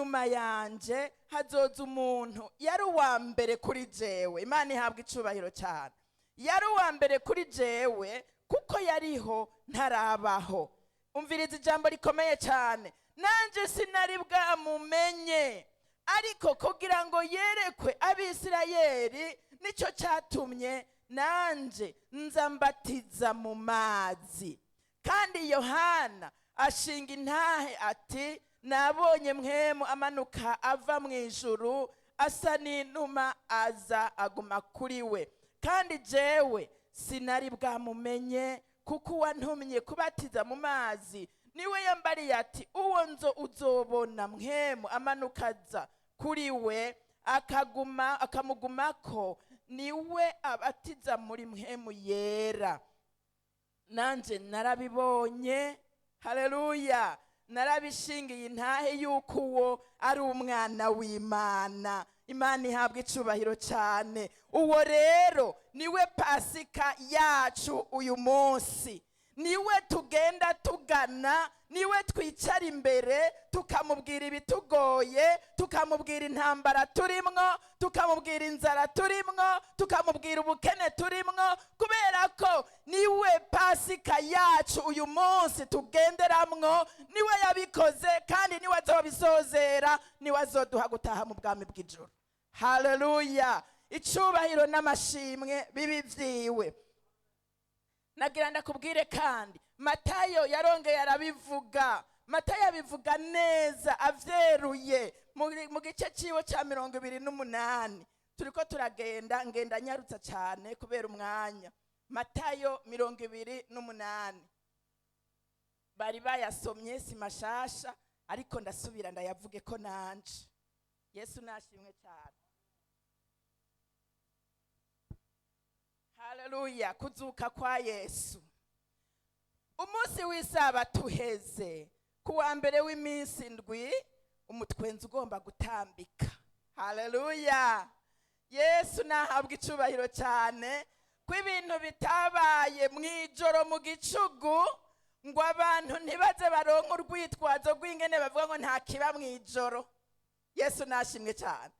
inyuma yanje hazoza umuntu yari uwa mbere kuri jewe. Imana ihabwa icubahiro cyane. Yari uwa mbere kuri jewe kuko yariho ntarabaho. Umviriza ijambo rikomeye cyane. Nanje sinari bwamumenye, ariko kugira ngo yerekwe Abisirayeli, nicyo cyatumye nanje nzambatiza mu mazi. Kandi Yohana ashinga intahe ati, nabonye mpwemu amanuka ava mu ijuru asa n'inuma, aza aguma kuri we. Kandi jewe sinari bwamumenye, kuko uwantumye kubatiza mu mazi niwe yambariye ati, uwo nzo uzobona mpwemu amanuka aza kuri we akamugumako, niwe abatiza muri mpwemu yera. Nanje narabibonye, haleluya, narabishingiye intahe yuko uwo ari umwana w'Imana. Imana ihabwa icubahiro cyane. Uwo rero niwe Pasika yacu uyu munsi. Niwe tugenda tugana, niwe twicara imbere tukamubwira ibitugoye, tukamubwira intambara turimwo, tukamubwira inzara turimwo, tukamubwira ubukene turimwo, kubera ko niwe Pasika yacu uyu munsi tugenderamwo. Niwe yabikoze kandi niwe azobisozera, niwe azoduha gutaha mu bwami bw'ijuru. Haleluya, icubahiro n'amashimwe bibi vyiwe. Nagira ndakubwire kandi Matayo yarongeye arabivuga. Matayo abivuga neza avyeruye mu gice ciwe ca 28. Turiko turagenda, ngenda nyarutsa cyane kubera umwanya. Matayo 28. Bari bayasomye si mashasha, ariko ndasubira ndayavuge ko nanje. Yesu nashimwe cyane. Haleluya, kuzuka kwa Yesu. Umunsi w'Isabato uheze, kuwa mbere w'iminsi indwi, umutwenzi ugomba gutambika. Haleluya, Yesu nahabwa icubahiro cyane ko ibintu bitabaye mwijoro mu gicugu ngo abantu ntibaze baronka urwitwazo rw'ingene bavuga ngo nta kiba mwijoro. Yesu nashimwe cyane.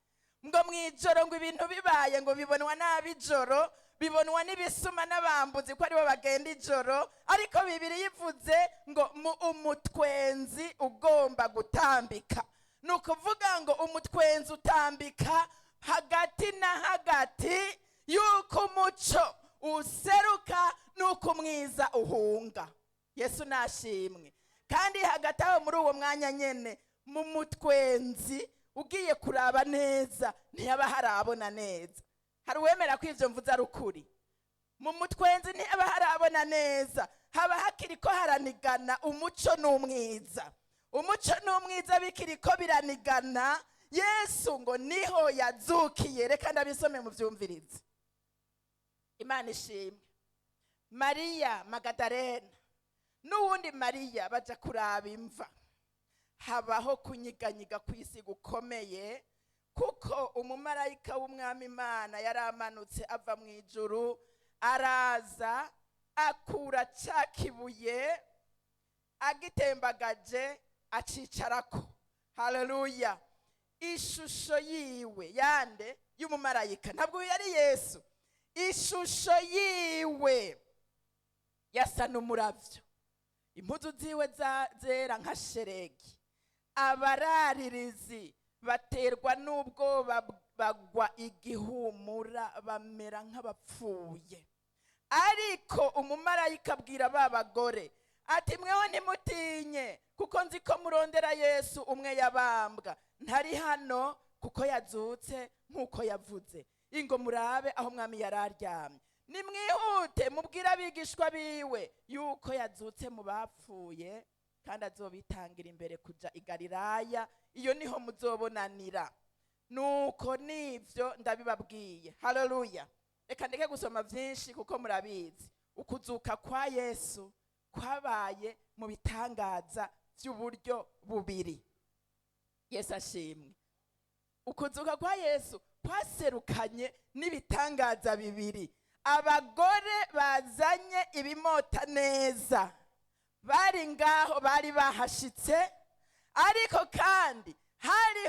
Ngo mwijoro ngo ibintu bibaye ngo bibonwa n'abijoro, bibonwa n'ibisuma n'abambuzi ko aribo bagenda ijoro, ariko Bibiri yivuze ngo umutwenzi ugomba gutambika. Nukuvuga ngo umutwenzi utambika hagati na hagati yuko umuco useruka nuko umwiza uhunga. Yesu nashimwe. Kandi hagati aho muri uwo mwanya nyene mu mutwenzi ugiye kuraba neza ntiyaba harabona neza. Hari uwemera ko ivyo mvuze ari ukuri? Mu mutwenzi ntiyaba harabona neza, haba hakiriko haranigana umuco n'umwiza. Umuco n'umwiza bikiriko biranigana, Yesu ngo niho yazukiye. Reka ndabisome mu vyumvirize. Imana ishimwe. Mariya Magadalena n'uwundi Mariya baja kuraba imva. Habaho kunyiganyiga kw'isi gukomeye, kuko umumarayika w'umwami Imana yaramanutse ava mu ijuru, araza akura ca kibuye agitembagaje acicarako. Haleluya. Ishusho yiwe yande y'umumarayika, ntabwo yari Yesu, ishusho yiwe yasa n'umuravyo, impuzu ziwe zera nka sheregi. Abararirizi baterwa n'ubwoba bagwa igihumura, bamera nk'abapfuye. Ariko umumarayika abwira ba bagore ati, mweho ntimutinye, kuko nzi ko murondera Yesu umwe yabambwa. Ntari hano kuko yazutse nk'uko yavuze. Ingo murabe aho mwami yararyamye. Nimwihute mubwire abigishwa biwe yuko yazutse mu bapfuye, kandi azobitangira imbere kuja i Galilaya, iyo niho muzobonanira. Nuko nivyo ndabibabwiye. Haleluya. Reka ndeke gusoma vyinshi kuko murabizi. Ukuzuka kwa Yesu kwabaye mu bitangaza vy'uburyo bubiri. Yesu ashimwe. Ukuzuka kwa Yesu kwaserukanye n'ibitangaza bibiri. Abagore bazanye ibimota neza bari ngaho, bari bahashitse, ariko kandi hari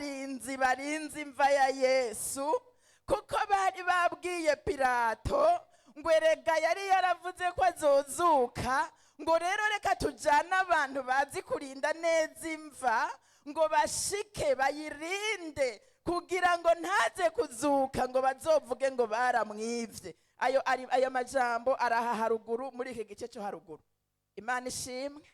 barinzi barinze imva ya Yesu, kuko bari babwiye Pilato ngo erega yari yaravuze ko azozuka, ngo rero reka tujane abantu bazi kurinda neza imva ngo bashike bayirinde kugira ngo ntaze kuzuka ngo bazovuge ngo baramwivye. Ayo majambo araha haruguru muri iki gice cyo haruguru. Imana ishimwe,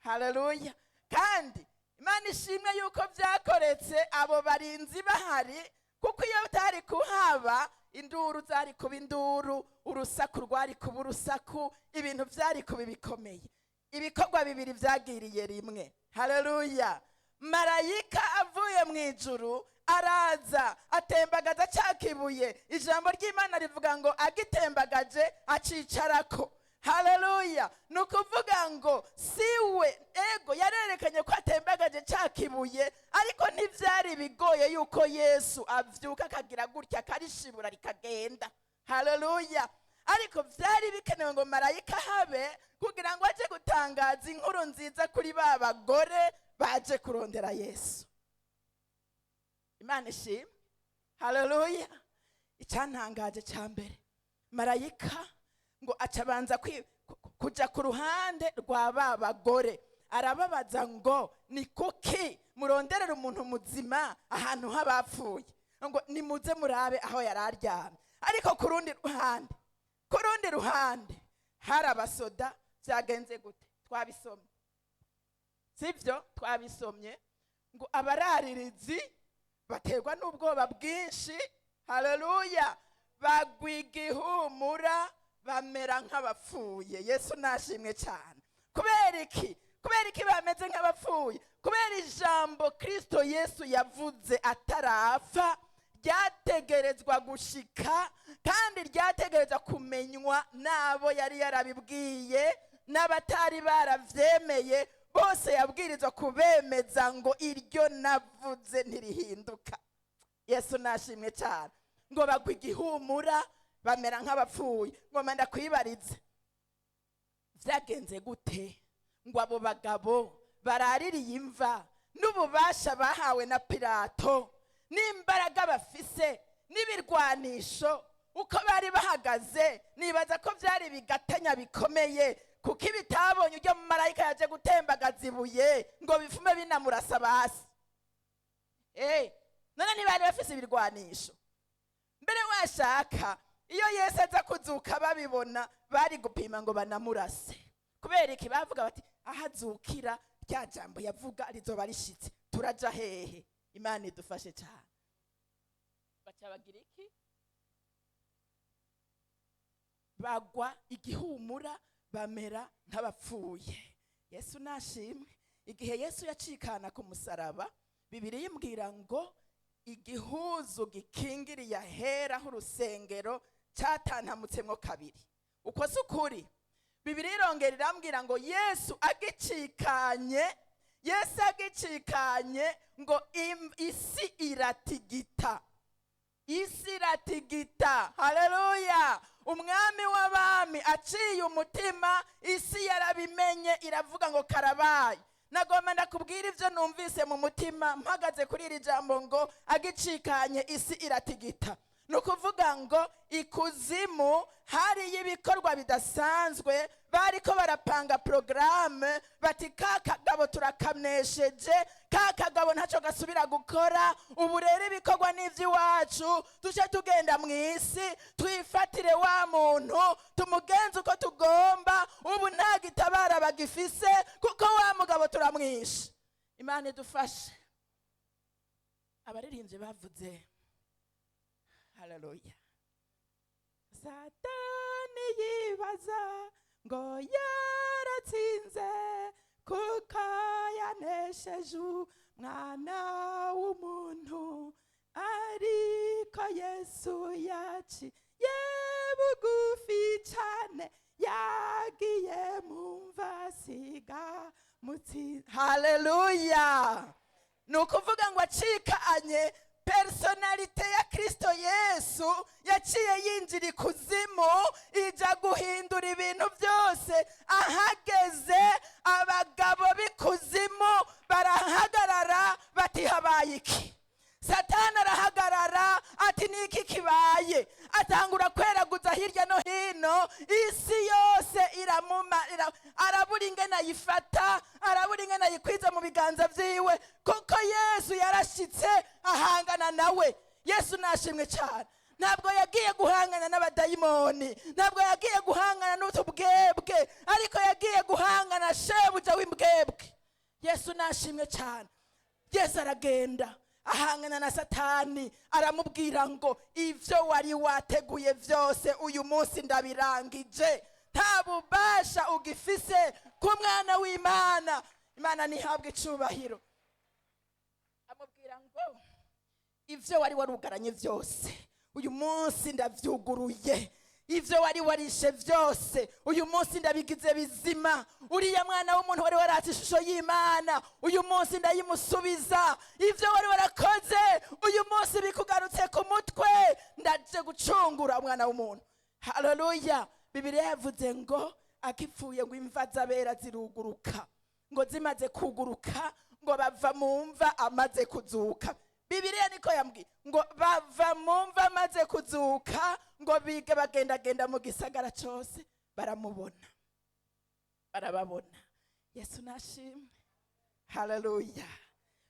haleluya. Kandi Imana ishimwe yuko byakoretse abo barinzi bahari, kuko iyo utari kuhaba induru zari kuba induru, urusaku rwari kuba urusaku, ibintu byari kuba bikomeye. Ibikorwa bibiri byagiriye rimwe, haleluya. Marayika avuye mu ijuru araza atembagaza cya kibuye, ijambo ry'Imana rivuga ngo agitembagaje acicarako, haleluya. Nukuvuga ngo siwe ego yarerekanye ko atembagaje cya kibuye, ariko ntivyari bigoye yuko Yesu avyuka akagira gutya akarishibura rikagenda, haleluya. Ariko vyari bikenewe ngo marayika habe kugira ngo aje gutangaza inkuru nziza kuri ba bagore baje kurondera Yesu. Imana ishimwe, haleluya. Icyantangaje cya mbere, marayika ngo acabanza kuja ku ruhande rwa ba bagore, arababaza ngo ni kuki muronderera umuntu muzima ahantu h'abapfuye, ngo nimuze murabe aho yari aryamye. Ariko ku rundi ruhande hari abasoda. Byagenze gute? Twabisomye, sivyo? Twabisomye ngo abararirizi baterwa n'ubwoba bwinshi, haleluya, bagwiga ihumura bamera nk'abapfuye. Yesu nashimwe cyane. Kubera iki bameze nk'abapfuye? Kubera ijambo Kristo Yesu yavuze atarapfa ryategerezwa gushika, kandi ryategerezwa kumenywa n'abo yari yarabibwiye n'abatari baravyemeye bose. Yabwirizwa kubemeza ngo iryo navuze ntirihinduka. Yesu nashimwe cyane. Ngo bagwa igihumura bamera nk'abapfuye. Ngo manda kwibarize vyagenze gute ngo abo bagabo baraririye imva n'ububasha bahawe na Pilato n'imbaraga bafise n'ibirwanisho uko bari bahagaze, nibaza ko vyari bigatanya bikomeye, kuko ibitabonye ujya mu marayika yaje gutembagaza ibuye ngo bifume binamurasa basi. None ntibari bafise ibirwanisho? Mbere washaka iyo Yesu aza kuzuka babibona bari gupima ngo banamurase. Kubera iki? Bavuga bati ahazukira rya jambo yavuga rizoba rishitse, turaja hehe? Imana idufashe cyane. Bacabagira iki? Bagwa igihumura bamera nk'abapfuye. Yesu nashimwe. Igihe Yesu yacikana ku musaraba, Bibiliya imbwira ngo igihuzu gikingiriye ahera h'urusengero cyatantamutsemwo kabiri. Uko si ukuri? Bibiliya irongera irambwira ngo Yesu agicikanye ngo isi iratigita. Isi iratigita, haleluya. Umwami w'abami aciye umutima, isi yarabimenye iravuga ngo karabaye. Nagomba ndakubwira ivyo numvise mu mutima mpagaze kuri iri jambo ngo agicikanye isi iratigita. Nukuvuga ngo ikuzimu hari ibikorwa bidasanzwe, bariko barapanga programme bati kakagabo turakamnesheje, kakagabo ntaco gasubira gukora, ubu rero ibikorwa n'ivy'iwacu tuje tugenda mw'isi twifatire wa muntu tumugenze uko tugomba, ubu nta gitabara bagifise kuko wa mugabo turamwishe. Imana idufashe. Abaririmbyi bavuze haleluya. Satani yibaza ngo yaratsinze kuko yanesheje umwana w'umuntu, ariko Yesu yaciye bugufi cyane, yagiye mu mva asiga mutsinzi. Haleluya. Nukuvuga ngo acikanye personalite ya Kristo Yesu yaciye yinjira ikuzimu, ija guhindura ibintu byose. Ahageze abagabo b'ikuzimu barahagarara bati habaye iki? Satani arahagarara ati niki kibaye, atangura kweraguza hirya no hino, isi yose arabura ingene ayifata, arabura ingene ayikwiza mu biganza vyiwe, kuko Yesu yarashitse ahangana nawe. Yesu nashimwe cyane. Ntabwo yagiye guhangana n'abadayimoni, ntabwo yagiye guhangana n'utubwebwe, ariko yagiye guhangana shebuja w'imbwebwe. Yesu nashimwe cyane. Yesu aragenda ahangana na Satani, aramubwira ngo ivyo wari wateguye vyose uyu munsi ndabirangije, nta bubasha ugifise ku mwana w'Imana. Imana nihabwe icubahiro. Amubwira ngo ivyo wari warugaranye vyose uyu munsi ndavyuguruye, ivyo wari warishe vyose uyu munsi ndabigize bizima. Uriya mwana w'umuntu wari waratse ishusho y'Imana uyu munsi ndayimusubiza. Ivyo wari warakoze uyu munsi bikugarutse ku mutwe, ndaje gucungura mwana w'umuntu. Haleluya. Bibiliya yavuze ngo akipfuye ngo imva z'abera ziruguruka, ngo zimaze kuguruka ngo bava mu mva amaze kuzuka. Bibiliya niko yambwiye ngo bava mu mva amaze kuzuka, ngo bige bagendagenda mu gisagara cyose baramubona, barababona. Yesu nashimwe. Haleluya.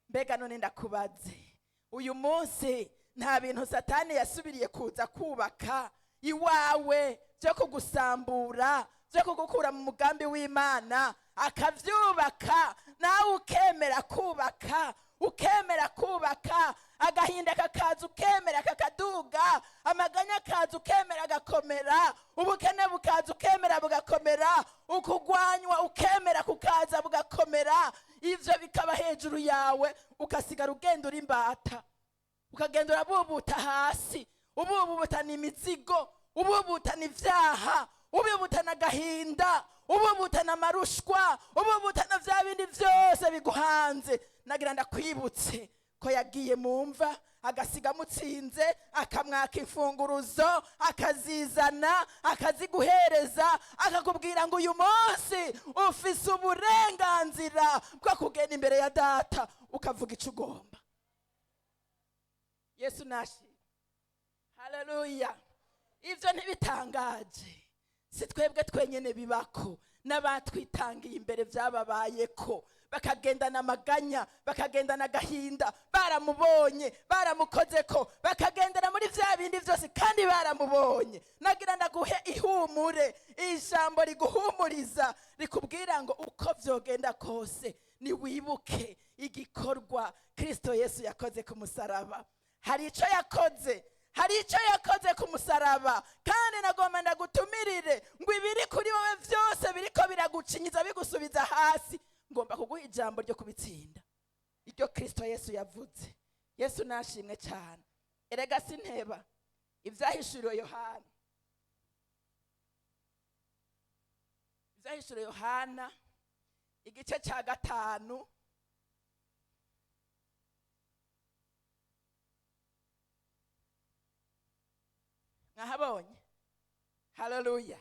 Mbega none ndakubaze, uyu munsi nta bintu Satani yasubiriye kuza kubaka iwawe byo kugusambura, byo kugukura mu mugambi w'Imana, akavyubaka nawe ukemera kubaka, ukemera kubaka, agahinda kakaza ukemera kakaduga, amaganya kaza ukemera gakomera, ubukene bukaza ukemera bugakomera, ukugwanywa ukemera kukaza bugakomera. Ivyo bikaba hejuru yawe, ukasigara ugenda uri imbata, ukagenda urabubuta hasi, ububutana imizigo, ububutana ivyaha, ububutana agahinda, ububutana amarushwa, ububutana vya bindi vyose biguhanze. Nagira ndakwibutse ko yagiye mu mva agasiga mutsinze, akamwaka imfunguruzo, akazizana, akaziguhereza, akakubwira ngo uyu munsi ufise uburenganzira bwo kugenda imbere ya data ukavuga ico ugomba. Yesu nashi. Haleluya. Ivyo ntibitangaje, si twebwe twenyene bibako, n'abatwitangiye imbere vyababayeko, bakagendana amaganya, bakagendana agahinda, baramubonye, baramukozeko, bakagendana muri vya bindi vyose kandi baramubonye. Nagira ndaguhe ihumure, ijambo riguhumuriza, rikubwira ngo uko vyogenda kose ni wibuke igikorwa Kristo Yesu yakoze ku musaraba. Hari ico yakoze, hari icyo yakoze ku musaraba, kandi nagomba ndagutumirire ngo ibiri kuri wowe vyose biriko biragucinyiza bigusubiza hasi, ngomba kuguha ijambo ryo kubitsinda, iryo Kristo Yesu yavuze. Yesu nashimwe cyane. Erega sinteba ivyahishuriwe Yohana, ivyahishuriwe Yohana igice ca 5 nahabonye. Haleluya.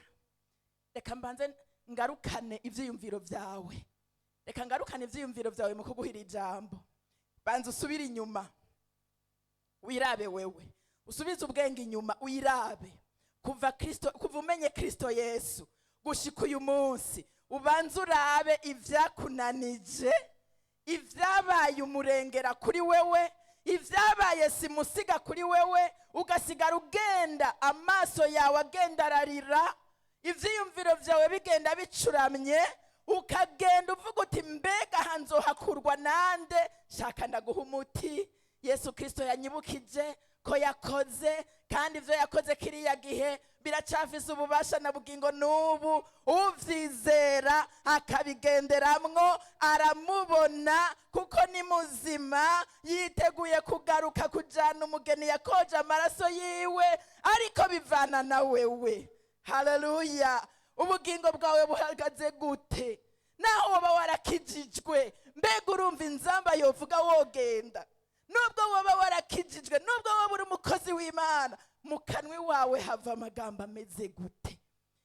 Reka mbanze ngarukane ivyiyumviro vyawe, reka ngarukane ivyiyumviro vyawe mu kuguhira ijambo. Banza usubire inyuma wirabe, wewe usubize ubwenge inyuma wirabe, kuva umenye Kristo Yesu gushika uyu munsi, ubanza urabe ivyakunanije, ivyabaye umurengera kuri wewe, ivyabaye simusiga kuri wewe, ugasigara ugenda amaso yawe agenda ararira, ivyiyumviro vyawe bigenda bicuramye, ukagenda uvuga uti mbega hanzohakurwa nande. Shaka ndaguha umuti. Yesu Kristo yanyibukije ko yakoze, kandi ivyo yakoze kiriya gihe biracafise ububasha na bugingo n'ubu. Uvyizera akabigenderamwo aramubona, kuko ni muzima, yiteguye kugaruka kujana umugeni yakoje amaraso yiwe, ariko bivana na wewe. Haleluya. Ubugingo bwawe buhagaze gute? Naho woba warakijijwe, mbega urumva inzamba yovuga wogenda? Nubwo woba warakijijwe, nubwo woba uri umukozi w'Imana, mu kanwi wawe hava amagambo ameze gute?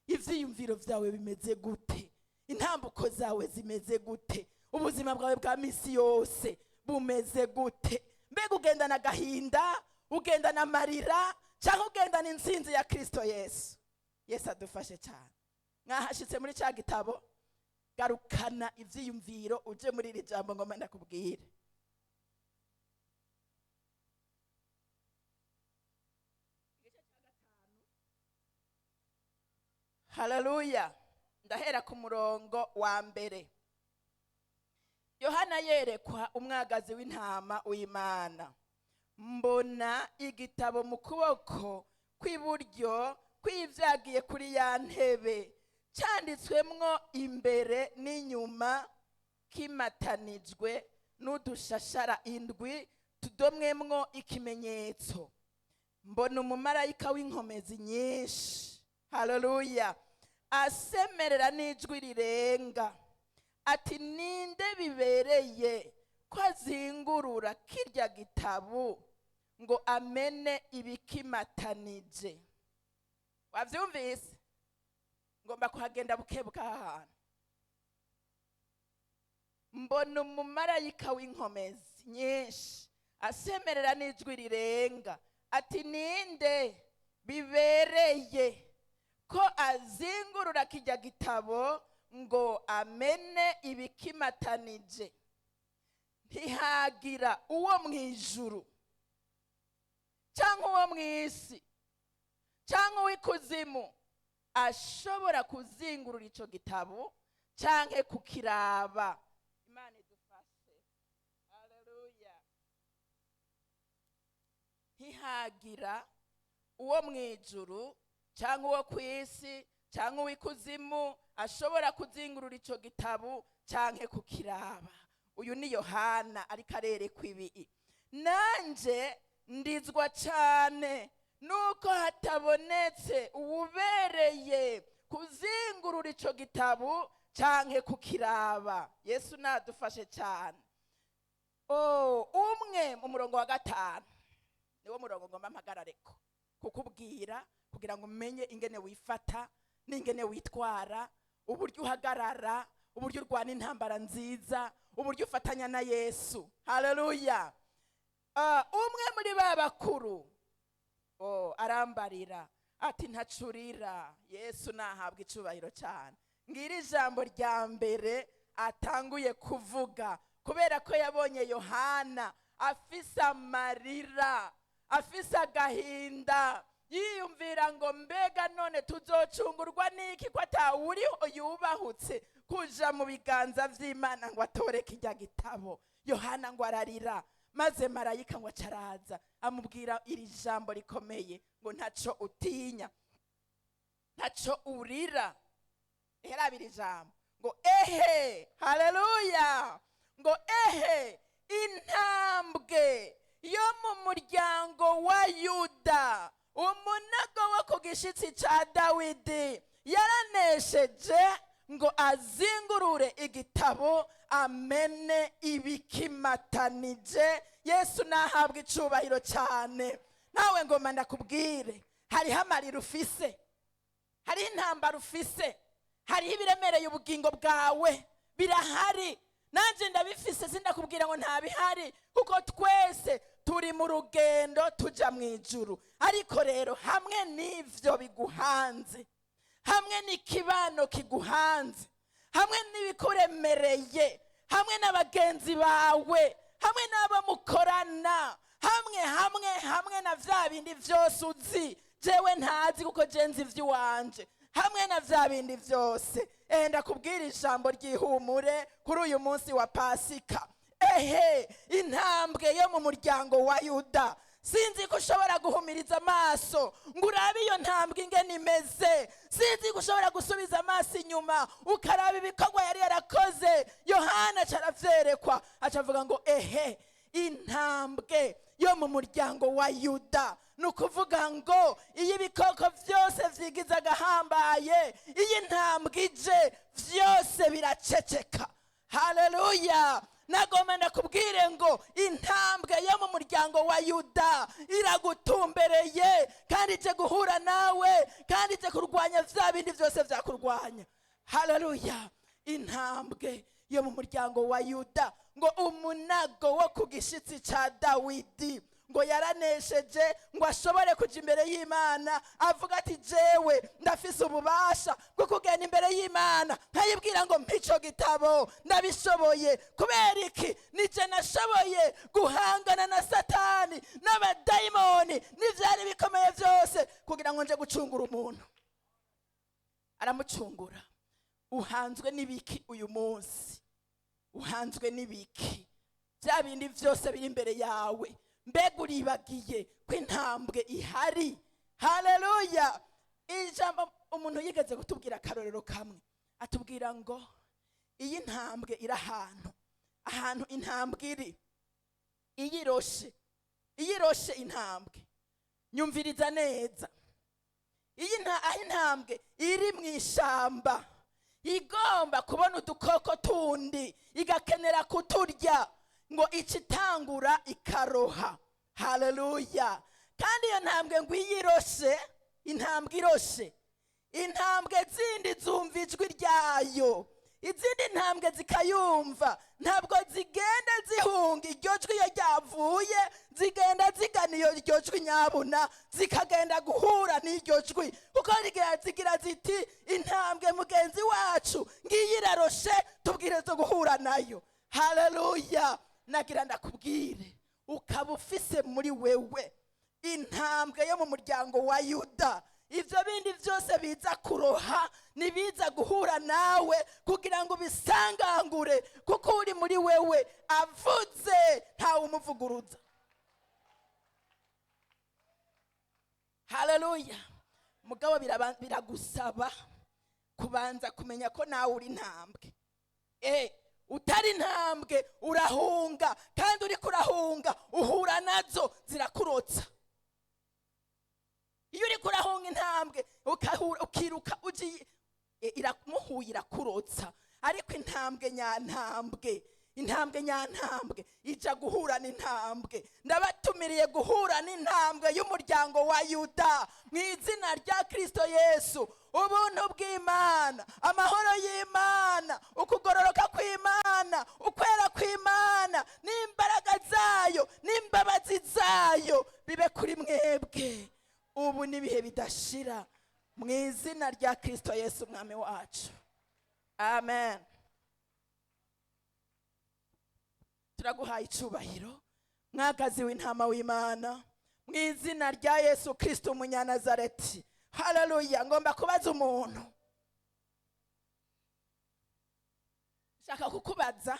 Ivyiyumviro vyawe bimeze gute? Intambuko zawe zimeze gute? Ubuzima bwawe bwa misi yose bumeze gute? mbega ugendana agahinda, ugendana amarira, cyangwa ugendana intsinzi ya Kristo Yesu? Yesu adufashe cyane. Mwahashitse muri cya gitabo, garukana ivyiyumviro uje muri iri jambo ngoma ndakubwire. Haleluya. Ndahera ku murongo wa mbere. Yohana yerekwa umwagazi w'intama w'Imana. Mbona igitabo mu kuboko kw'iburyo kw'ivyagiye kuri ya ntebe, cyanditswemwo imbere n'inyuma, kimatanijwe n'udushashara indwi tudomwemwo ikimenyetso. Mbona umumarayika w'inkomezi nyinshi, haleluya, asemerera n'ijwi rirenga ati, ninde bibereye ko azingurura kirya gitabo ngo amene ibikimatanije? Wavyumvise? Ngomba kuhagenda buke bw'ahantu. Mbona umumarayika w'inkomezi nyinshi asemerera n'ijwi rirenga ati, ninde bibereye ko azingurura kirya gitabo ngo amene ibikimatanije? Ntihagira uwo mw'ijuru cyangwa uwo mw'isi cyangwa uw'ikuzimu ashobora kuzingurura ico gitabo canke kukiraba. Imana idufashe. Haleluya. Ntihagira uwo mw'ijuru cyangwa uwo kw'isi cyangwa uw'ikuzimu ashobora kuzingurura ico gitabo canke kukiraba. Uyu ni Yohana ariko arerekwa ibi. Nanje ndizwa cyane nuko hatabonetse uwubereye kuzingurura ico gitabo canke kukiraba. Yesu nadufashe cyane. Umwe mu murongo wa 5 niwo murongo ngomba mpagarareko kukubwira kugira ngo umenye ingene wifata n'ingene witwara, uburyo uhagarara, uburyo urwana intambara nziza, uburyo ufatanya na Yesu. Haleluya. Umwe muri ba bakuru arambarira ati, ntacurira. Yesu nahabwa icubahiro cyane. Ngira ijambo rya mbere atanguye kuvuga, kubera ko yabonye Yohana afise amarira, afise agahinda, yiyumvira ngo mbega none tuzocungurwa n'iki ko atawuriho yubahutse kuja mu biganza vy'Imana ngo atore kirya gitabo. Yohana ngo ararira, maze marayika ngo acaraza amubwira iri jambo rikomeye ngo ntaco utinya, ntaco urira. Herabiri jambo ngo ehe, haleluya, ngo ehe, intambwe yo mu muryango wa Yuda, umunago wo ku gishitsi ca Dawidi, yaranesheje ngo azingurure igitabo amene ibikimatanije. Yesu nahabwa icubahiro cyane. Nawe ngoma ndakubwire, hariho amarira ufise, hariho intambara ufise, hariho ibiremereye ubugingo bwawe, birahari. Nanje ndabifise, sindakubwira ngo ntabihari, kuko twese turi mu rugendo tuja mw'ijuru. Ariko rero hamwe n'ivyo biguhanze, hamwe n'ikibano kiguhanze, hamwe n'ibikuremereye, hamwe n'abagenzi bawe, hamwe n'abo mukorana, hamwe na vya bindi vyose uzi jewe ntazi kuko jenzi ivy'iwanje, hamwe na vya bindi vyose, ndakubwira ijambo ry'ihumure kuri uyu munsi wa Pasika. Ehe, intambwe yo mu muryango wa Yuda. Sinzi ko ushobora guhumiriza amaso ngo urabe iyo ntambwe ingene imeze. Sinzi ko ushobora gusubiza amaso inyuma ukaraba ibikorwa yari yarakoze. Yohana caravyerekwa acavuga ngo ehe, intambwe yo mu muryango wa Yuda. Nukuvuga ngo iyo ibikoko vyose vyigiza gahambaye, iyi ntambwe ije vyose biraceceka. Haleluya. Nagoma ndakubwire ngo intambwe yo mu muryango wa Yuda iragutumbereye, kandi ije guhura nawe, kandi ije kurwanya vya bindi vyose vyakurwanya. Haleluya. Intambwe yo mu muryango wa Yuda ngo umunago wo ku gishitsi ca Dawidi ngo yaranesheje ngo ashobore kuja imbere y'Imana avuga ati jewe ndafise ububasha bwo kugenda imbere y'Imana nkayibwira ngo mpico gitabo ndabishoboye. Kubera iki? Nije nashoboye guhangana na Satani n'abadayimoni n'ivyari bikomeye vyose kugira ngo nje gucungura umuntu. Aramucungura. Uhanzwe n'ibiki uyu munsi? Uhanzwe n'ibiki? Bya bindi vyose biri imbere yawe, mbega uribagiye ko intambwe ihari? Haleluya! Ijambo umuntu yigeze kutubwira akarorero kamwe, atubwira ngo iyi ntambwe iri ahantu intambwe iri iyiroshe intambwe. Nyumviriza neza, aho intambwe iri mu ishamba igomba kubona udukoko tundi igakenera kuturya ngo icitangura ikaroha. Haleluya! Kandi iyo ntambwe ngo iyiroshe, intambwe iroshe, intambwe zindi zumva ijwi ryayo, izindi ntambwe zikayumva, ntabwo zigenda zihunga iryo jwi iyo ryavuye, zigenda zigana iryo jwi nyabuna, zikagenda guhura n'iryo jwi, kuko zigira ziti intambwe mugenzi wacu ngiyi iraroshe, tubwiriza guhura nayo. Haleluya! Nagira ndakubwire, ukaba ufise muri wewe intambwe yo mu muryango wa Yuda, ivyo bindi vyose biza kuroha nibiza guhura nawe kugira ngo bisangangure, kuko uri muri wewe avuze ntawe umuvuguruza. Haleluya! Mugabo biragusaba kubanza kumenya ko nawe uri intambwe. Utari intambwe urahunga, kandi uri kurahunga uhura nazo zirakurotsa. Iyo uri kurahunga intambwe ukiruka uji iramuhuye irakurotsa, ariko intambwe nyantambwe ija guhura n'intambwe. Ndabatumiriye guhura n'intambwe y'umuryango wa Yuda mu izina rya Kristo Yesu. Ubuntu bw'Imana, amahoro y'Imana, ukugororoka kw'Imana, ukwera kw'Imana, n'imbaraga zayo n'imbabazi zayo bibe kuri mwebwe ubu n'ibihe bidashira, mu izina rya Kristo Yesu umwami wacu. Amen. Turaguhaye icubahiro mwagazi w'intama w'Imana, mu izina rya Yesu Kristo umunyanazareti. Haleluya! Ngomba kubaza umuntu, shaka kukubaza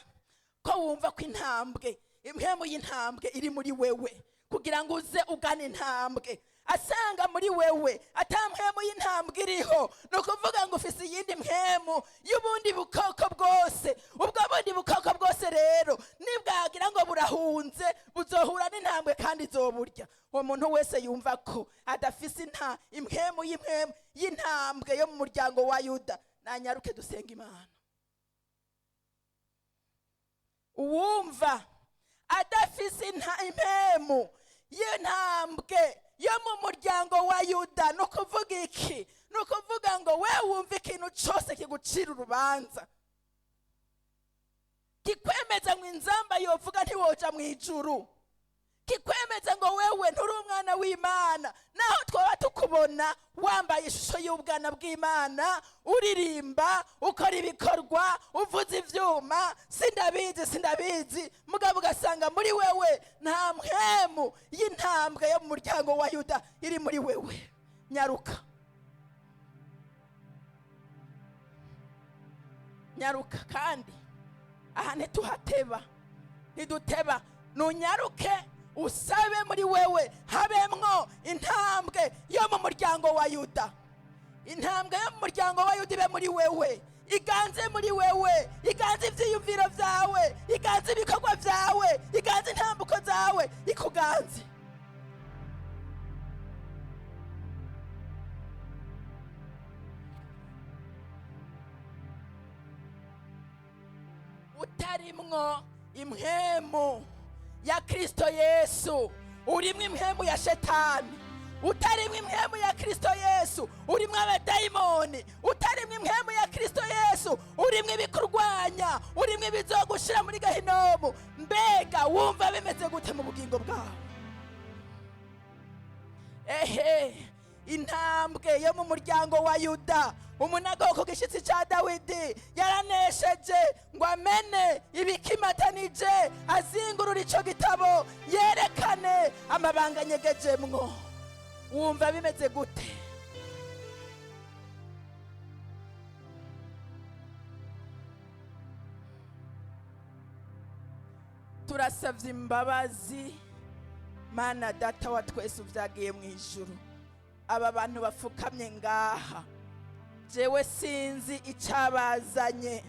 ko wumva ko intambwe, impemu y'intambwe iri muri wewe, kugira ngo uze ugana intambwe. Asanga muri wewe atampemu y'intambwe iriho, nukuvuga ngo ufise iyindi mpemu y'ubundi bukoko bwose. Ubwo bundi bukoko bwose rero nibwagira ngo burahunze, buzohura n'intambwe kandi izoburya. Uwo muntu wese yumva ko adafise impemu y'intambwe yo mu muryango wa Yuda, nanyaruke dusenga Imana. Uwumva adafise impemu y'intambwe yo mu muryango wa Yuda, nukuvuga iki? Nukuvuga ngo we wumva ikintu cyose kigucira urubanza, kikwemeza ngo inzamba yovuga ntiwoja mu ijuru, kikwemeza ngo wewe nturi umwana w'Imana, naho twaba tukubona wambaye ishusho y'ubwana bw'Imana, uririmba, ukora ibikorwa, uvuza ivyuma, sindabizi, mugabo ugasanga muri wewe nta mpemu y'intambwe yo mu muryango wa Yuda iri muri wewe. Nyaruka kandi aha ntiduteba, nunyaruke usabe muri wewe habemwo intambwe yo mu muryango wa Yuda. Intambwe yo mu muryango wa Yuda ibe muri wewe, iganze muri wewe, iganze ivyiyumviro vyawe, iganze ibikorwa vyawe, iganze intambuko zawe, ikuganze. Utarimwo impemu ya Kristo Yesu, urimwo impemu ya Shetani. utarimwe impwemu ya Kristo Yesu urimwe abadayimoni, utarimwe impwemu ya Kristo Yesu urimwe ibikurwanya, urimwe ibizogushira muri gahinomu. Mbega wumva bimeze gute mu bugingo bwawe? Intambwe yo mu muryango wa Yuda, umunagoko gishitsi ca Dawidi yaranesheje ngo amene ibikimatanije, azingurura ico gitabo yerekane amabanga anyegejemwo. Wumva bimeze gute? Turasavye imbabazi Mana Data wa twese uvyagiye mu ijuru. Aba bantu bafukamye ngaha, jewe sinzi icabazanye,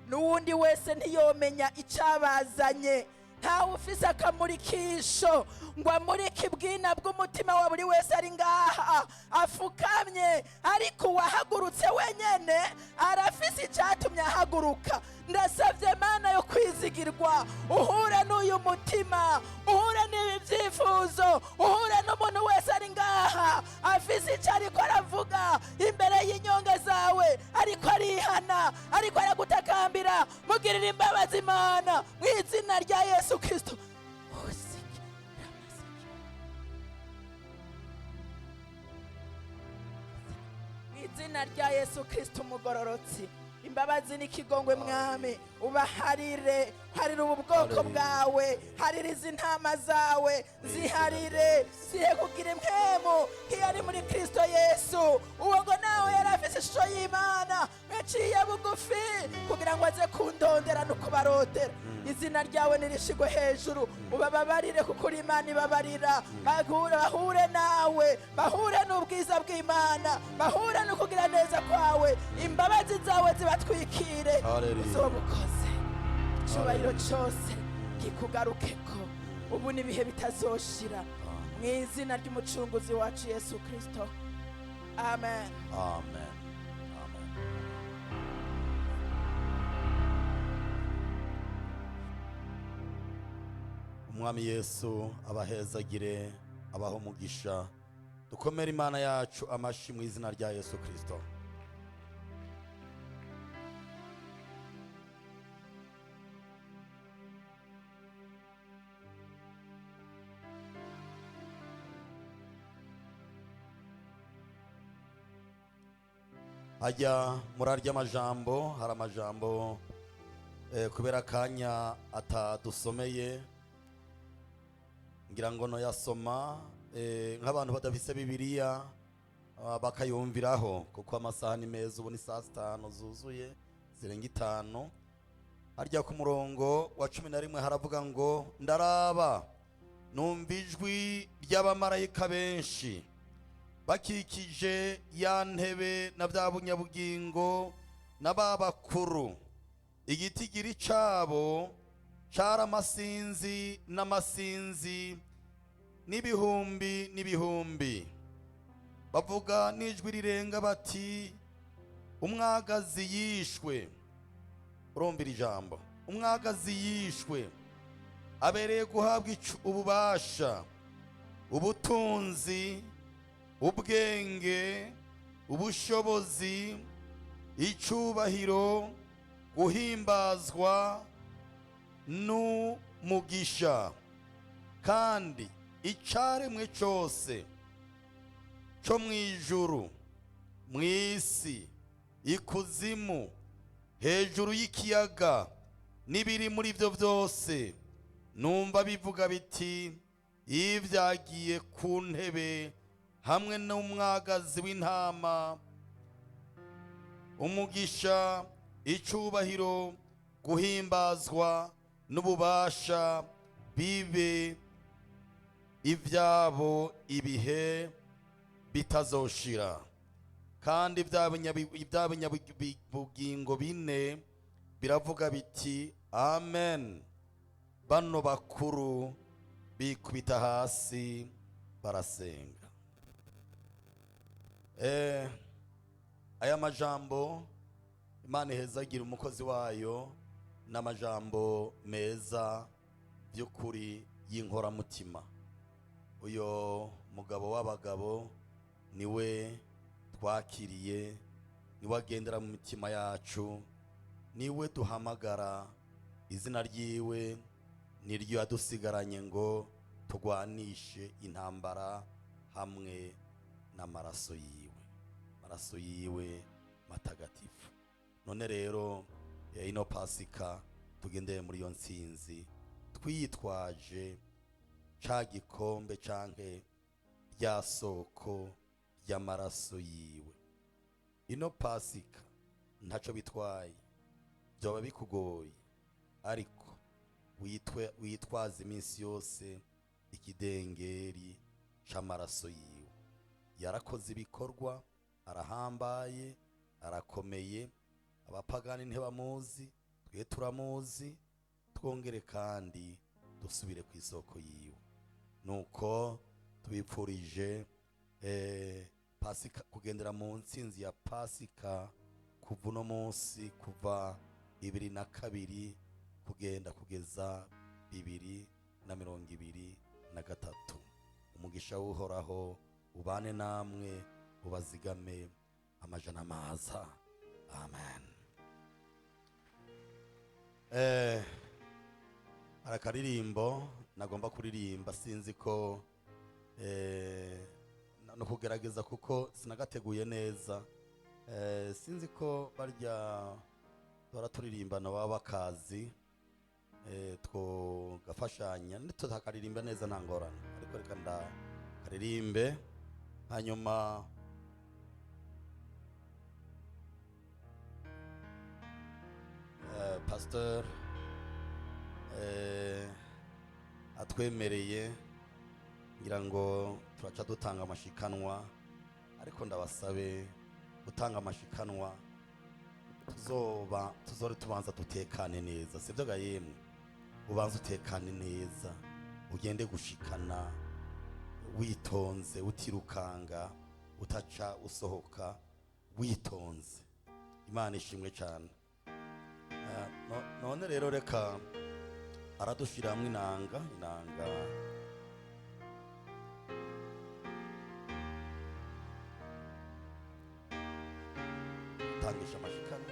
n'uwundi wese ntiyomenya icabazanye. Ntawe ufise akamurikisho ngo amurike ibwina bw'umutima wa buri wese ari ngaha afukamye, ariko uwahagurutse wenyene arafise icatumye ahaguruka. Ndasavye Mana yo kwizigirwa, uhure n'uyu mutima, uhure n'ibi vyifuzo, uhure n'umuntu wese ari ngaha afise ico ariko aravuga imbere y'inyonga zawe, ariko arihana, ariko aragutakambira. Mugirira imbabazi Imana mu izina rya Yesu Kristo. Mu izina rya Yesu Kristo umugororotsi, imbabazi n'ikigongwe Mwami, ubaharire, harira ubu bwoko bwawe, harira izi ntama zawe, ziharire, zihe kugira impwemu nk'iyari muri Kristo Yesu. Uwo ngo nawe yari afise ishusho y'Imana, yaciye bugufi kugira ngo aze kundondera no kubarondera. Izina ryawe nirishigwe hejuru, ubababarire kuko uri Imana ibabarira. Bahure nawe, bahure n'ubwiza bw'Imana, bahure no kugira neza kwawe. Imbabazi zawe zibatwikire, uzobukoze. Icubahiro cose kikugarukeko ubu n'ibihe bitazoshira, mu izina ry'umucunguzi wacu Yesu Kristo. Amen. Amen. Amen. Umwami Yesu abahezagire, abaho umugisha. Dukomere Imana yacu amashi mu izina rya Yesu Kristo. Hajya murarya amajambo, hari amajambo kubera akanya atadusomeye, ngira ngo no yasoma nk'abantu badafise Bibiliya bakayumviraho, kuko amasaha ni meza. Ubu ni saa 5 zuzuye zirenga 5. Harya ku murongo wa 11 haravuga ngo, ndaraba numva ijwi ry'abamarayika benshi bakikije ya ntebe na bya bunyabugingo na babakuru. Igitigiri cabo cara amasinzi n'amasinzi n'ibihumbi n'ibihumbi. Bavuga n'ijwi rirenga bati, umwagazi yishwe. Urumvira ijambo, umwagazi yishwe, abereye guhabwa ububasha, ubutunzi, ubwenge, ubushobozi, icubahiro, guhimbazwa n'umugisha. Kandi icaremwe cose co mwijuru, mwisi, ikuzimu, hejuru y'ikiyaga n'ibiri muri byo byose, numva bivuga biti, ivyagiye ku ntebe hamwe n'umwagazi w'intama, umugisha, icubahiro, guhimbazwa n'ububasha bibe ivyabo ibihe bitazoshira. Kandi iby'abinyabugingo bine biravuga biti, amen. Bano bakuru bikubita hasi barasenga. Aya majambo Imana ihezagira umukozi wayo, n'amajambo meza by'ukuri y'inkoramutima. uyo mugabo w'abagabo niwe twakiriye, niwe agendera mu mitima yacu, niwe duhamagara, izina ryiwe niryo yadusigaranye ngo tugwanishe intambara hamwe n'amaraso yiwe, amaraso yiwe matagatifu. None rero ino pasika tugendeye muri iyo ntsinzi twitwaje ca gikombe canke rya soko ry'amaraso yiwe. Ino pasika ntaco bitwaye, byoba bikugoye, ariko witwaza iminsi yose ikidengeri c'amaraso yiwe. Yarakoze ibikorwa, arahambaye, arakomeye, abapagani ntibamuzi, twe turamuzi, twongere kandi dusubire ku isoko yiwe. Nuko tubipfurije pasika, kugendera mu ntsinzi ya pasika kuva uno munsi, kuva 2022 kugeza 2023. Umugisha w'Uhoraho ubane namwe, ubazigame amajana maza. Amen. Arakaririmbo nagomba kuririmba, sinzi ko no kugerageza kuko sinagateguye neza, sinzi ko barya baraturirimba baba bakazi, twogafashanya ntitutakaririmba neza nta ngorane, ariko reka ndakaririmbe hanyuma pastor atwemereye, ngira ngo turaca dutanga amashikanwa, ariko ndabasabe gutanga amashikanwa tuzore tubanza dutekane neza, sibyo ga yemwe? Ubanza utekane neza, ugende gushikana witonze, utirukanga, utaca usohoka, witonze. Imana ishimwe cyane. None rero reka aradushiramwe inanga tangisha amashikano,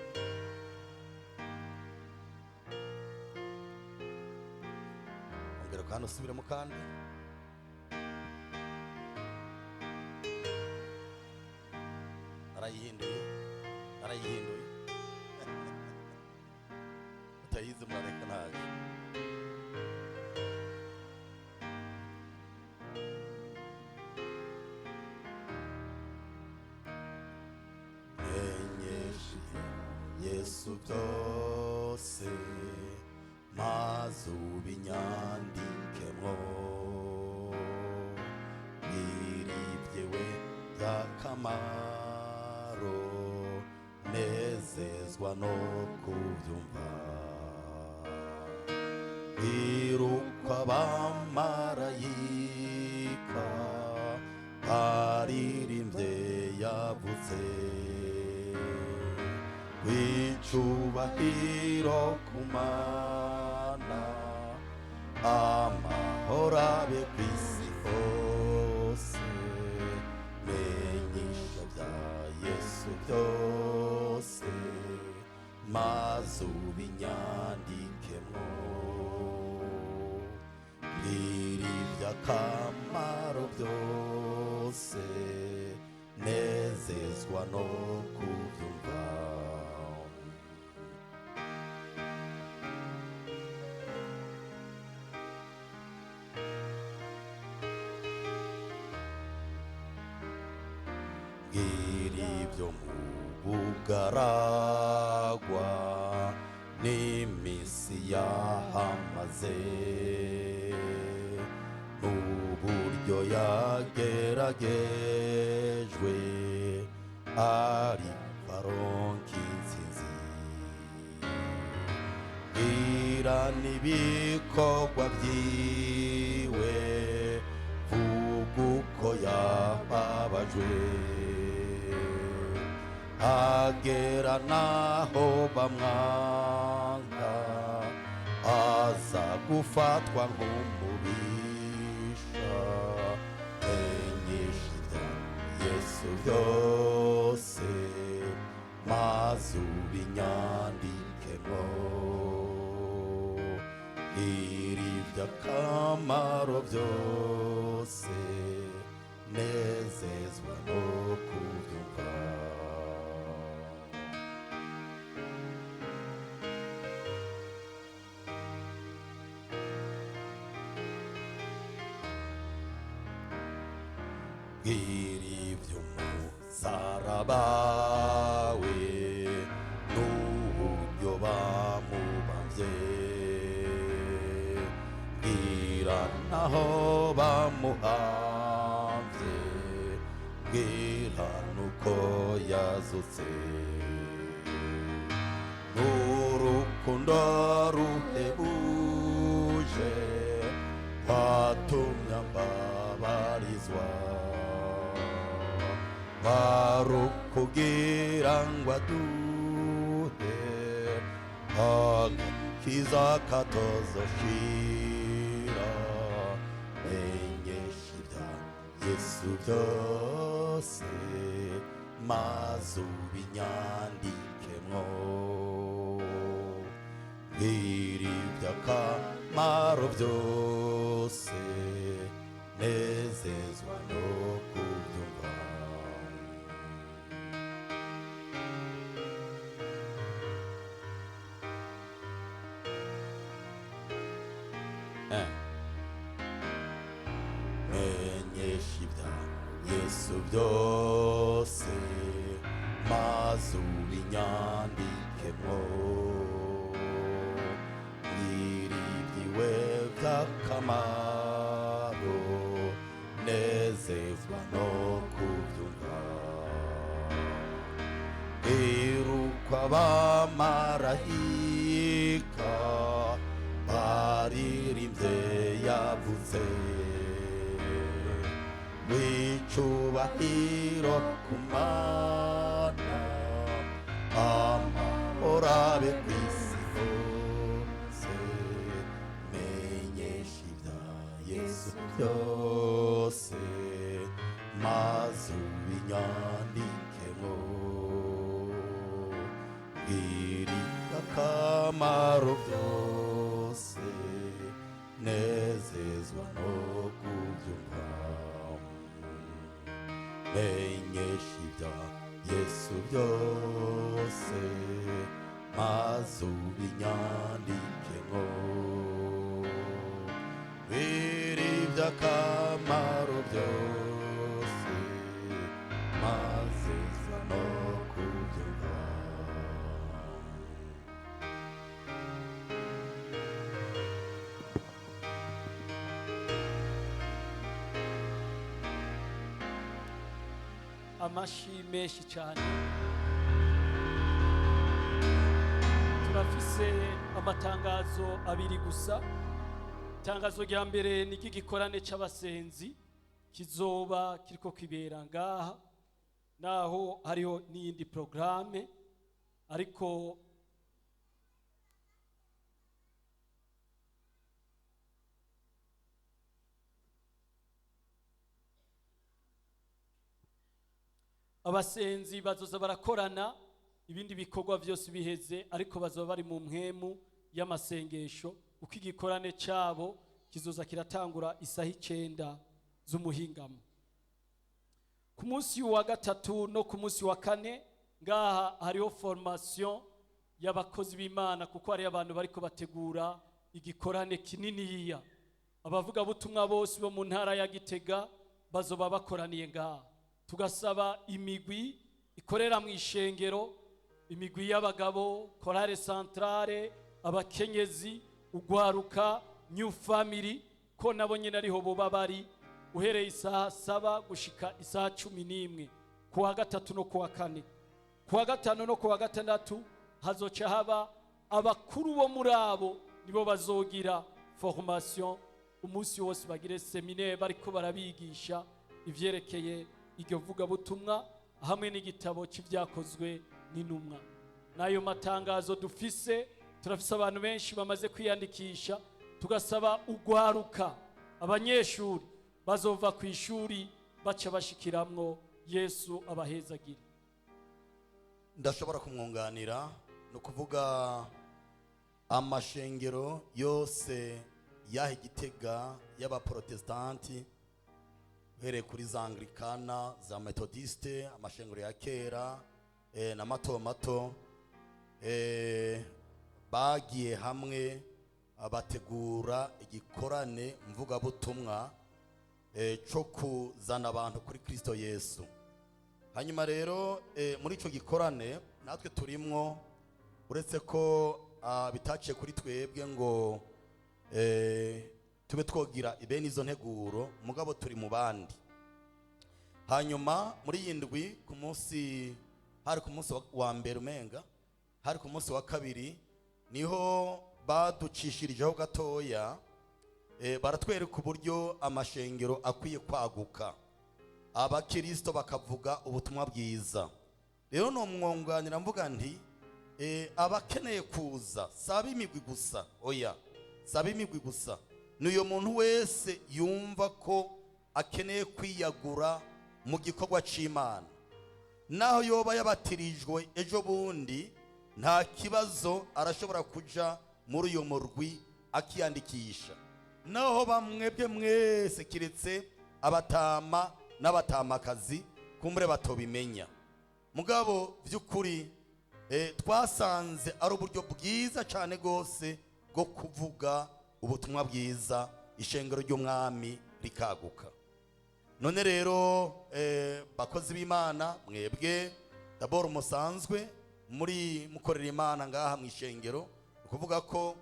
ongera kandi usubiremo kandi arayihinduye utayizi murareka ntaje. Yesu byose maze ubinyandikemwo, biribyewe by'akamaro, nezezwa no kubyumva. Birukwa abamarayika baririmbye yavuze, wicubahiro kumana, amahoro abe kw'isi hose. Menyesha bya Yesu byose maze ubinyandikemwo, biri by'akamaro byose, nezezwa no kubyumva. Byo mu bugaragwa n'imisi yahamaze, n'uburyo yageragejwe ariko aronka intsinzi. Bwira n'ibikorwa byiwe, vuga uko yababajwe, agera naho bamwanga, aza gufatwa nk'umubisha, byose maze ubinyandikemo iri by'akamaro byose nezezwa no kubyumva iri by'umusaraba we n'uburyo bamubambye bwira naho bamuhamvye bwira nuko yazutse n'urukundo ruhebuje watumye mbabarizwa barukugira ngo aduhe agakiza katozoshira menyesha ibya Yesu byose maze ubinyandikemwo iri by'akamaro byose nezezwa no kubyumva menyesha ibya Yesu byose maze ubinyandikemwo mwiribyiwe by'akamaro nezezwa no kubyumva irukwa abamarayika baririmbye yavuze wicubahiro ku Mana amahoro abe ku isi hose menyesha ibya Yesu byose maze ubinyandikemo iri akamaro byose nezezwa no kubyumva menyesha ibya Yesu byose maze ubinyandikemo iri by'akamaro byose maze no kubyumva amashi menshi cyane turafise amatangazo abiri gusa itangazo rya mbere ni igikorane c'abasenzi kizoba kiriko kibera ngaha naho hariho n'iyindi programme ariko abasenzi bazoza barakorana ibindi bikorwa byose biheze ariko bazoba bari mu mpwemu y'amasengesho uko igikorane cyabo kizoza kiratangura isaha 9 z'umuhingamo ku munsi wa gatatu no ku munsi wa kane ngaha hariho formation y'abakozi b'Imana kuko hari abantu bariko bategura igikorane kininiya abavuga butumwa bose bo mu ntara ya Gitega bazoba bakoraniye ngaha tugasaba imigwi ikorera mu ishengero imigwi y'abagabo korale centrale abakenyezi ugwaruka new family ko nabo nyene ariho boba bari uhereye isaha 7 gushika isaha 11 kuwa gatatu no kuwa kane kuwa gatano no kuwa gatandatu hazoca haba abakuru bo muri abo nibo bazogira formation umunsi wose bagire seminaire bariko barabigisha ivyerekeye iryo vuga butumwa hamwe n'igitabo cy'ibyakozwe n'intumwa nayo matangazo dufise turafise abantu benshi bamaze kwiyandikisha tugasaba ugwaruka abanyeshuri bazova ku ishuri baca bashikiramwo Yesu abahezagire. ndashobora kumwunganira no kuvuga amashengero yose yaha Igitega y'abaprotestanti uhereye kuri za Anglikana, za Methodiste, amashengero ya kera na mato mato bagiye hamwe bategura igikorane mvugabutumwa cyo kuzana abantu kuri Kristo Yesu. Hanyuma rero muri ico gikorane natwe turimwo, uretse ko bitaciye kuri twebwe ngo tube twogira ibene izo nteguro, mugabo turi mu bandi. Hanyuma muri yindwi ku munsi, hari ku munsi wa mbere umenga, hari ku munsi wa kabiri niho baducishirijeho gatoya, baratwereka uburyo amashengero akwiye kwaguka, abakristo bakavuga ubutumwa bwiza. Rero no mwunganira mvuga nti abakeneye kuza saba imigwi gusa, oya saba imigwi gusa, n'uyo muntu wese yumva ko akeneye kwiyagura mu gikorwa c'Imana, naho yoba yabatirijwe ejo bundi nta kibazo, arashobora kuja muri uyo murwi akiyandikisha. Naho bamwebwe mwese kiretse abatama n'abatamakazi kumbure batobimenya, mugabo vy'ukuri twasanze ari uburyo bwiza cyane gose bwo kuvuga ubutumwa bwiza, ishengero ry'umwami rikaguka. None rero bakozi b'Imana, mwebwe d'abord musanzwe muri mukorera Imana ngaha mu ishengero, ukuvuga ko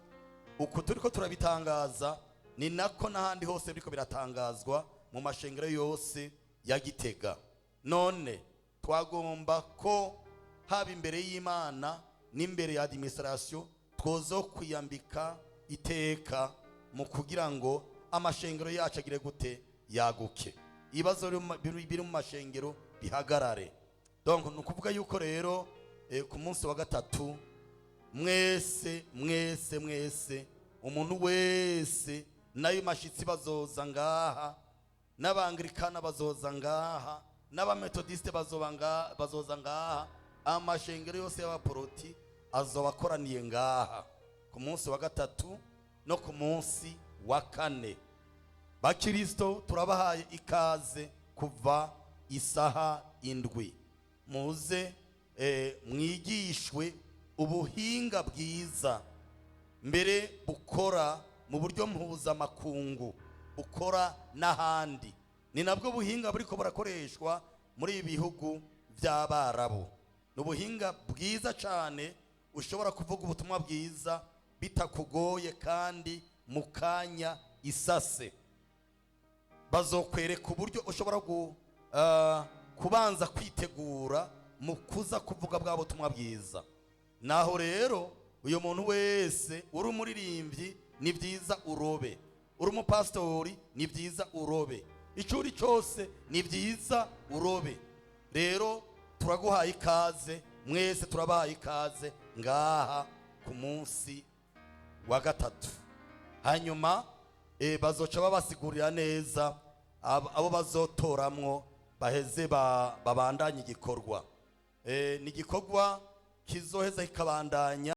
uko turiko turabitangaza ni nako n'ahandi hose biriko biratangazwa mu mashengero yose ya Gitega. None twagomba ko haba imbere y'Imana n'imbere ya administration twozo kwiyambika iteka mu kugira ngo amashengero yacu agire gute, yaguke, ibibazo biri mu mashengero bihagarare. Donc nukuvuga yuko rero ku munsi wa gatatu mwese umuntu wese, nayo mashitsi bazoza ngaha, n'abanglikana bazoza ngaha, n'abamethodiste bazoza ngaha, amashengero yose y'abaporoti azobakoraniye ngaha ku munsi wa gatatu no ku munsi wa kane. Bakristo turabahaye ikaze kuva isaha 7, muze mwigishwe ubuhinga bwiza mbere bukora mu buryo mpuzamakungu, bukora n'ahandi. Ni nabwo buhinga buriko burakoreshwa muri ibihugu by'Abarabu. N'ubuhinga bwiza cyane, ushobora kuvuga ubutumwa bwiza bitakugoye kandi mukanya isase. Bazokwereka uburyo ushobora kubanza kwitegura mu kuza kuvuga bwa butumwa bwiza. Naho rero uyo muntu wese uri umuririmbyi ni byiza urobe, uri umupastori ni byiza urobe, icuri cyose ni byiza urobe. Rero turaguhaye ikaze, mwese turabahaye ikaze ngaha ku munsi wa gatatu. Hanyuma bazoca babasigurira neza abo bazotoramwo baheze babandanye igikorwa. Ni igikorwa kizoheza kikabandanya